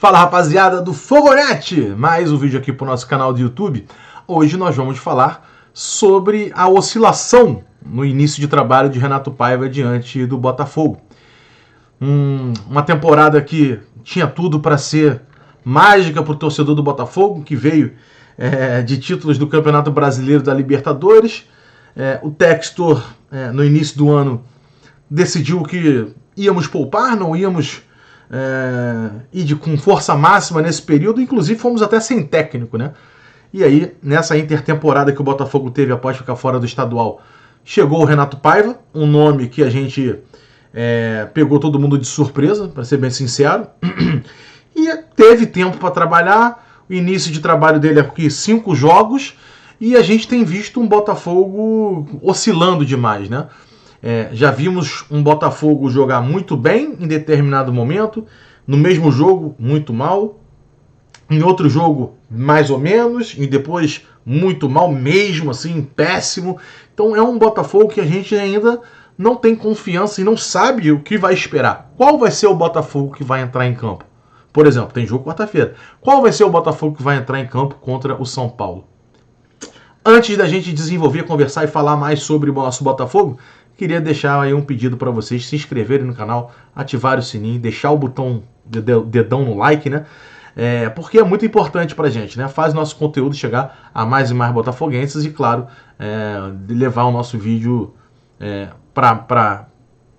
Fala rapaziada do Fogonete, mais um vídeo aqui para o nosso canal do YouTube. Hoje nós vamos falar sobre a oscilação no início de trabalho de Renato Paiva diante do Botafogo. Uma temporada que tinha tudo para ser mágica para o torcedor do Botafogo, que veio de títulos do Campeonato Brasileiro da Libertadores. O Textor, no início do ano, decidiu que íamos poupar, não íamos ir com força máxima nesse período, inclusive fomos até sem técnico, né? E aí, nessa intertemporada que o Botafogo teve após ficar fora do estadual, chegou o Renato Paiva, um nome que a gente pegou todo mundo de surpresa, para ser bem sincero, e teve tempo para trabalhar. O início de trabalho dele é aqui 5 jogos, e a gente tem visto um Botafogo oscilando demais, né? Já vimos um Botafogo jogar muito bem em determinado momento, no mesmo jogo muito mal, em outro jogo mais ou menos, e depois muito mal mesmo, assim, péssimo. Então é um Botafogo que a gente ainda não tem confiança e não sabe o que vai esperar. Qual vai ser o Botafogo que vai entrar em campo? Por exemplo, tem jogo quarta-feira. Qual vai ser o Botafogo que vai entrar em campo contra o São Paulo? Antes da gente desenvolver, conversar e falar mais sobre o nosso Botafogo, queria deixar aí um pedido para vocês se inscreverem no canal, ativar o sininho, deixar o botão dedão no like, né? Porque é muito importante pra gente, né? Faz nosso conteúdo chegar a mais e mais botafoguenses e, claro, levar o nosso vídeo para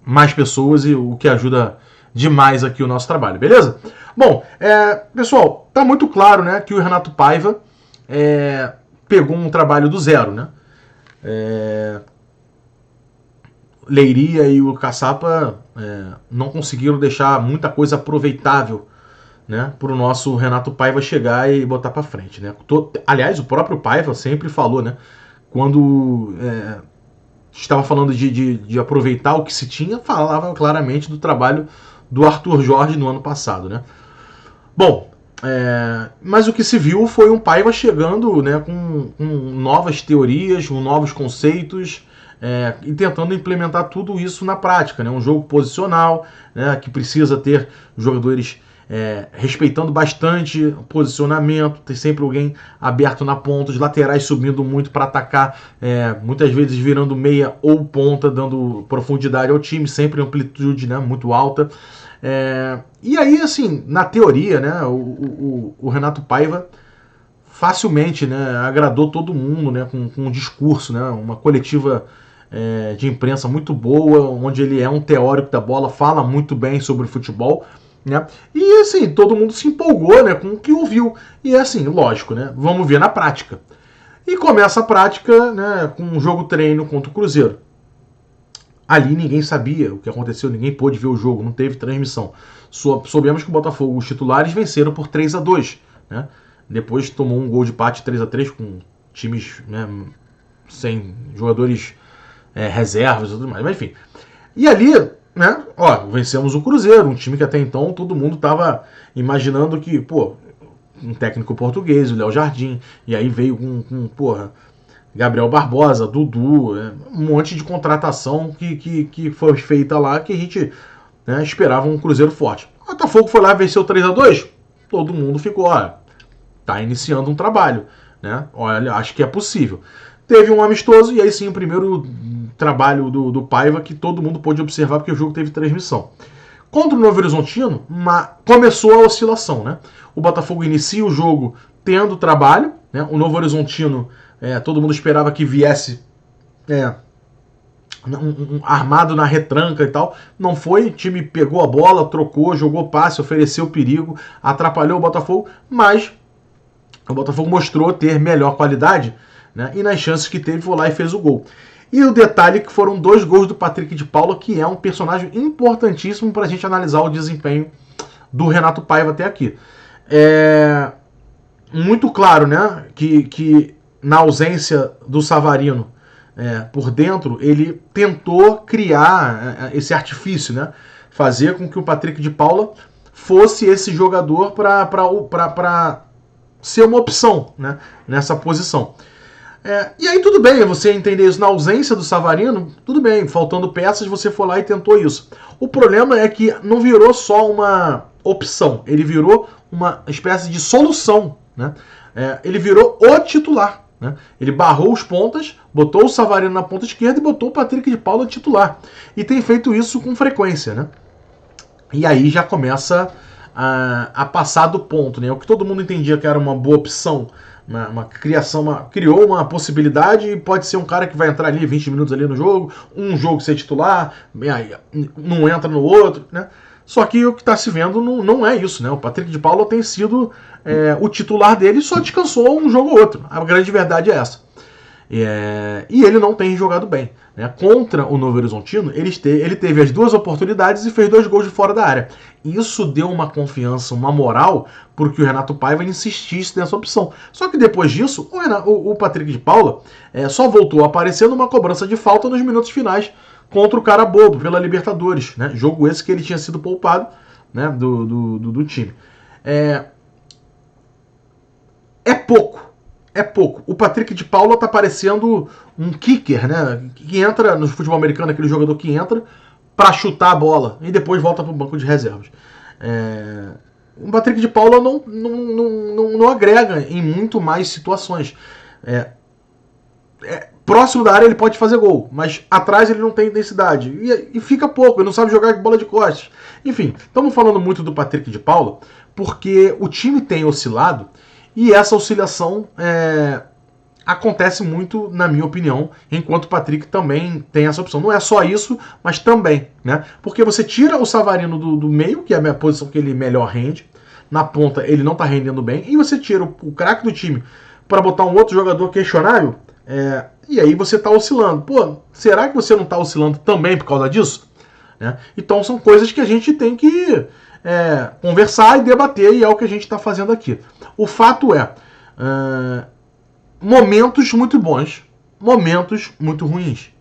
mais pessoas, e o que ajuda demais aqui o nosso trabalho, beleza? Bom, pessoal, tá muito claro, né, que o Renato Paiva pegou um trabalho do zero, né? Leiria e o Caçapa não conseguiram deixar muita coisa aproveitável, né, para o nosso Renato Paiva chegar e botar para frente, né? Aliás, o próprio Paiva sempre falou, né, quando estava falando de aproveitar o que se tinha, falava claramente do trabalho do Arthur Jorge no ano passado, né? Bom, mas o que se viu foi um Paiva chegando, né, com novas teorias, com novos conceitos, e tentando implementar tudo isso na prática, né? Um jogo posicional, né, que precisa ter jogadores respeitando bastante o posicionamento, tem sempre alguém aberto na ponta, os laterais subindo muito para atacar, muitas vezes virando meia ou ponta, dando profundidade ao time, sempre amplitude, né, muito alta. E aí, assim, na teoria, né, o Renato Paiva facilmente, né, agradou todo mundo, né, com um discurso, né, uma coletiva de imprensa muito boa, onde ele é um teórico da bola, fala muito bem sobre futebol, né? E assim, todo mundo se empolgou, né, com o que ouviu. E assim, lógico, né, vamos ver na prática. E começa a prática, né, com um jogo treino contra o Cruzeiro. Ali ninguém sabia o que aconteceu, ninguém pôde ver o jogo, não teve transmissão. Soubemos que o Botafogo, os titulares, venceram por 3-2, né? Depois tomou um gol de empate 3-3 com times, né, sem jogadores reservas e tudo mais, mas enfim. E ali, né, vencemos o Cruzeiro, um time que até então todo mundo estava imaginando que, um técnico português, o Léo Jardim, e aí veio com Gabriel Barbosa, Dudu, um monte de contratação que foi feita lá, que a gente, né, esperava um Cruzeiro forte. O Botafogo foi lá e venceu 3-2, todo mundo ficou, tá iniciando um trabalho, né? Olha, acho que é possível. Teve um amistoso, e aí sim o primeiro trabalho do Paiva que todo mundo pôde observar, porque o jogo teve transmissão. Contra o Novo Horizontino, começou a oscilação, né? O Botafogo inicia o jogo tendo trabalho, né? O Novo Horizontino, todo mundo esperava que viesse armado na retranca e tal. Não foi, o time pegou a bola, trocou, jogou passe, ofereceu perigo, atrapalhou o Botafogo, mas o Botafogo mostrou ter melhor qualidade, né? E nas chances que teve, foi lá e fez o gol. E o detalhe que foram 2 gols do Patrick de Paula, que é um personagem importantíssimo para a gente analisar o desempenho do Renato Paiva até aqui. Muito claro, né, que na ausência do Savarino por dentro, ele tentou criar esse artifício, né, fazer com que o Patrick de Paula fosse esse jogador para ser uma opção, né, nessa posição. E aí tudo bem, você entender isso na ausência do Savarino, tudo bem, faltando peças, você foi lá e tentou isso. O problema é que não virou só opção, ele virou uma espécie de solução, né? Ele virou o titular, né? Ele barrou os pontas, botou o Savarino na ponta esquerda e botou o Patrick de Paula titular. E tem feito isso com frequência, né? E aí já começa a passar do ponto, né? O que todo mundo entendia que era uma boa opção, criou uma possibilidade, e pode ser um cara que vai entrar ali 20 minutos ali no jogo, um jogo ser titular, não entra no outro, né? Só que o que está se vendo não é isso, né? O Patrick de Paula tem sido o titular dele e só descansou um jogo ou outro. A grande verdade é essa. E ele não tem jogado bem, né? Contra o Novo Horizontino, ele teve as 2 oportunidades e fez 2 gols de fora da área. Isso deu uma confiança, uma moral, porque o Renato Paiva insistisse nessa opção. Só que depois disso, o Patrick de Paula só voltou a aparecer numa cobrança de falta nos minutos finais contra o Carabobo, pela Libertadores, né? Jogo esse que ele tinha sido poupado, né, do time. É pouco. O Patrick de Paula tá parecendo um kicker, né? Que entra no futebol americano, aquele jogador que entra para chutar a bola e depois volta pro banco de reservas. O Patrick de Paula não agrega em muito mais situações. Próximo da área ele pode fazer gol, mas atrás ele não tem intensidade. E fica pouco, ele não sabe jogar bola de costas. Enfim, estamos falando muito do Patrick de Paula porque o time tem oscilado e essa oscilação acontece muito, na minha opinião, enquanto o Patrick também tem essa opção. Não é só isso, mas também, né? Porque você tira o Savarino do meio, que é a minha posição que ele melhor rende, na ponta ele não está rendendo bem, e você tira o craque do time para botar um outro jogador questionável, e aí você está oscilando. Pô, será que você não está oscilando também por causa disso? Né? Então são coisas que a gente tem que conversar e debater, e é o que a gente está fazendo aqui. O fato momentos muito bons, momentos muito ruins,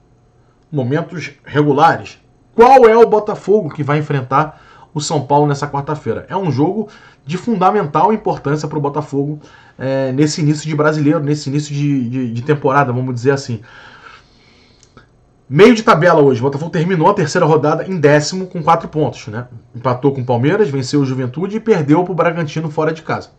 momentos regulares. Qual é o Botafogo que vai enfrentar o São Paulo nessa quarta-feira? É um jogo de fundamental importância para o Botafogo nesse início de brasileiro, nesse início de temporada, vamos dizer assim. Meio de tabela hoje, o Botafogo terminou a terceira rodada em 10º com 4 pontos, né? Empatou com o Palmeiras, venceu o Juventude e perdeu para o Bragantino fora de casa.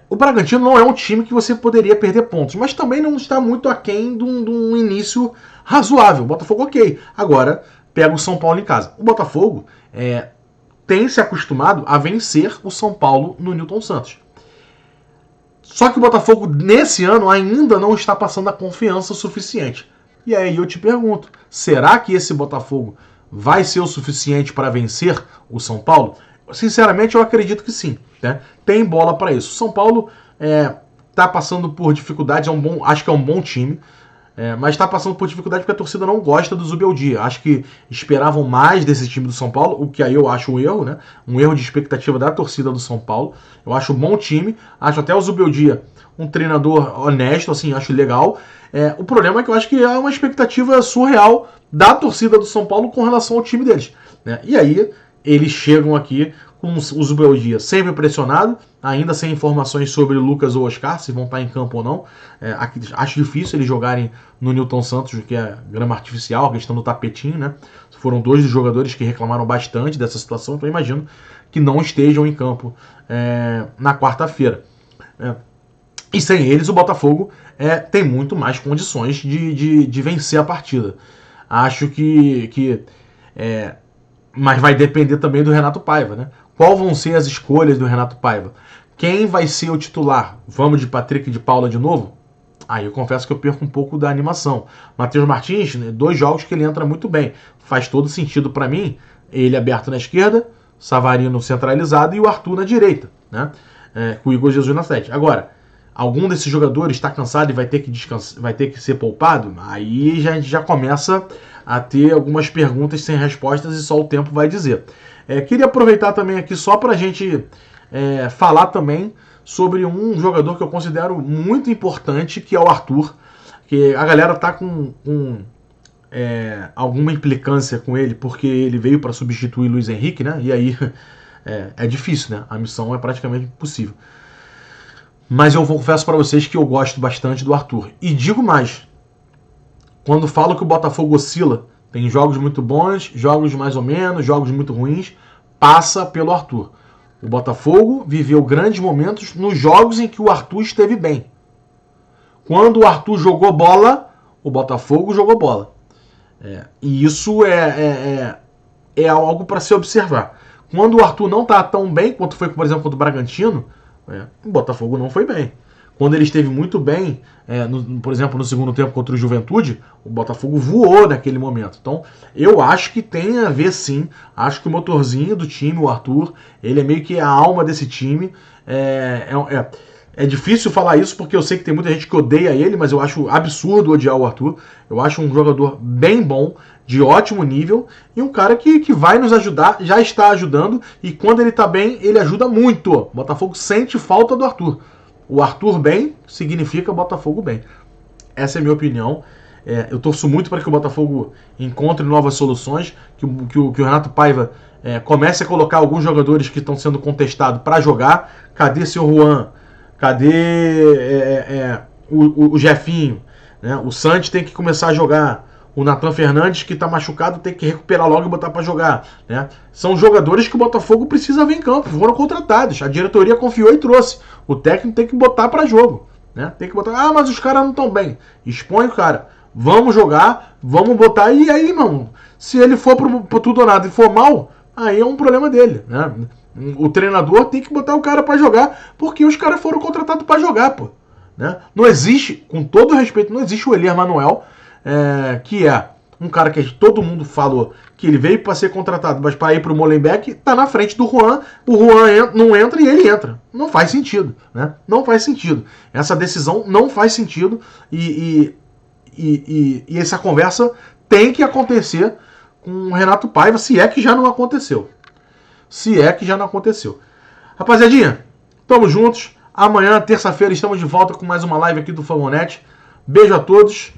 O Bragantino não é um time que você poderia perder pontos, mas também não está muito aquém de um início razoável. O Botafogo ok. Agora pega o São Paulo em casa. O Botafogo tem se acostumado a vencer o São Paulo no Newton Santos. Só que o Botafogo nesse ano ainda não está passando a confiança suficiente. E aí eu te pergunto, será que esse Botafogo vai ser o suficiente para vencer o São Paulo? Sinceramente, eu acredito que sim, né? Tem bola para isso. O São Paulo está passando por dificuldades, acho que é um bom time, mas está passando por dificuldade porque a torcida não gosta do Zubeldia. Acho que esperavam mais desse time do São Paulo, o que aí eu acho um erro, né? Um erro de expectativa da torcida do São Paulo. Eu acho um bom time, acho até o Zubeldia um treinador honesto, assim, acho legal. O problema é que eu acho que é uma expectativa surreal da torcida do São Paulo com relação ao time deles, né? E aí eles chegam aqui com o Zubeldia sempre pressionado, ainda sem informações sobre o Lucas ou Oscar, se vão estar em campo ou não. Acho difícil eles jogarem no Newton Santos, que é grama artificial, a questão do tapetinho, né? Foram 2 dos jogadores que reclamaram bastante dessa situação, então eu imagino que não estejam em campo na quarta-feira. E sem eles, o Botafogo tem muito mais condições de vencer a partida. Acho que mas vai depender também do Renato Paiva, né? Qual vão ser as escolhas do Renato Paiva? Quem vai ser o titular? Vamos de Patrick de Paula de novo? Aí eu confesso que eu perco um pouco da animação. Matheus Martins, né, 2 jogos que ele entra muito bem. Faz todo sentido para mim, ele aberto na esquerda, Savarino centralizado e o Arthur na direita, né? Com o Igor Jesus na 7. Agora, algum desses jogadores está cansado e vai ter que descansar, vai ter que ser poupado? Aí a gente já começa a ter algumas perguntas sem respostas e só o tempo vai dizer. Queria aproveitar também aqui só para a gente falar também sobre um jogador que eu considero muito importante, que é o Arthur, que a galera tá com alguma implicância com ele, porque ele veio para substituir Luiz Henrique, né? E aí é difícil, né? A missão é praticamente impossível. Mas eu confesso para vocês que eu gosto bastante do Arthur. E digo mais, quando falo que o Botafogo oscila, tem jogos muito bons, jogos mais ou menos, jogos muito ruins, passa pelo Arthur. O Botafogo viveu grandes momentos nos jogos em que o Arthur esteve bem. Quando o Arthur jogou bola, o Botafogo jogou bola. E isso é algo para se observar. Quando o Arthur não está tão bem, quanto foi, por exemplo, contra o Bragantino, o Botafogo não foi bem. Quando ele esteve muito bem, por exemplo, no segundo tempo contra o Juventude, o Botafogo voou naquele momento. Então, eu acho que tem a ver sim. Acho que o motorzinho do time, o Arthur, ele é meio que a alma desse time. É difícil falar isso porque eu sei que tem muita gente que odeia ele, mas eu acho absurdo odiar o Arthur. Eu acho um jogador bem bom, de ótimo nível, e um cara que vai nos ajudar, já está ajudando, e quando ele está bem, ele ajuda muito. O Botafogo sente falta do Arthur. O Arthur bem significa Botafogo bem. Essa é a minha opinião. Eu torço muito para que o Botafogo encontre novas soluções, que o Renato Paiva comece a colocar alguns jogadores que estão sendo contestados para jogar. Cadê seu Juan? Cadê o Jefinho? Né? O Santos tem que começar a jogar. O Nathan Fernandes, que está machucado, tem que recuperar logo e botar para jogar. Né? São jogadores que o Botafogo precisa ver em campo. Foram contratados. A diretoria confiou e trouxe. O técnico tem que botar para jogo. Né? Tem que botar. Mas os caras não estão bem. Expõe o cara. Vamos jogar, vamos botar. E aí, irmão, se ele for pro tudo ou nada e for mal, aí é um problema dele. Né? O treinador tem que botar o cara para jogar, porque os caras foram contratados para jogar, pô. Né? Não existe, com todo respeito, não existe o Elias Manuel, que é um cara que todo mundo falou que ele veio para ser contratado, mas para ir para o Molenbeek, tá na frente do Juan. O Juan não entra e ele entra. Não faz sentido, né? Não faz sentido. Essa decisão não faz sentido e essa conversa tem que acontecer com o Renato Paiva, se é que já não aconteceu. Se é que já não aconteceu. Rapaziadinha, tamo juntos. Amanhã, terça-feira, estamos de volta com mais uma live aqui do Fambonet. Beijo a todos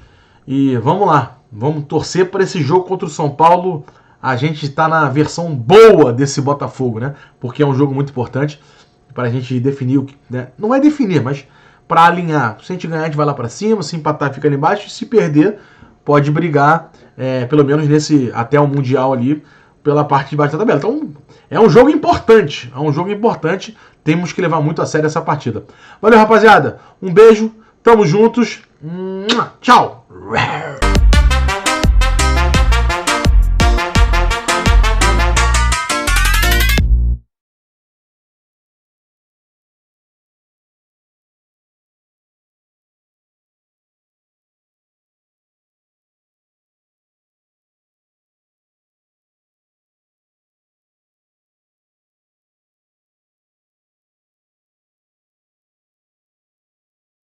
e vamos lá. Vamos torcer para esse jogo contra o São Paulo. A gente está na versão boa desse Botafogo, né? Porque é um jogo muito importante para a gente definir o que, né? Não é definir, mas para alinhar. Se a gente ganhar, a gente vai lá para cima. Se empatar, fica ali embaixo. E se perder, pode brigar, pelo menos até o Mundial ali, pela parte de baixo da tabela. Então, é um jogo importante. É um jogo importante. Temos que levar muito a sério essa partida. Valeu, rapaziada. Um beijo. Tamo juntos. Tchau.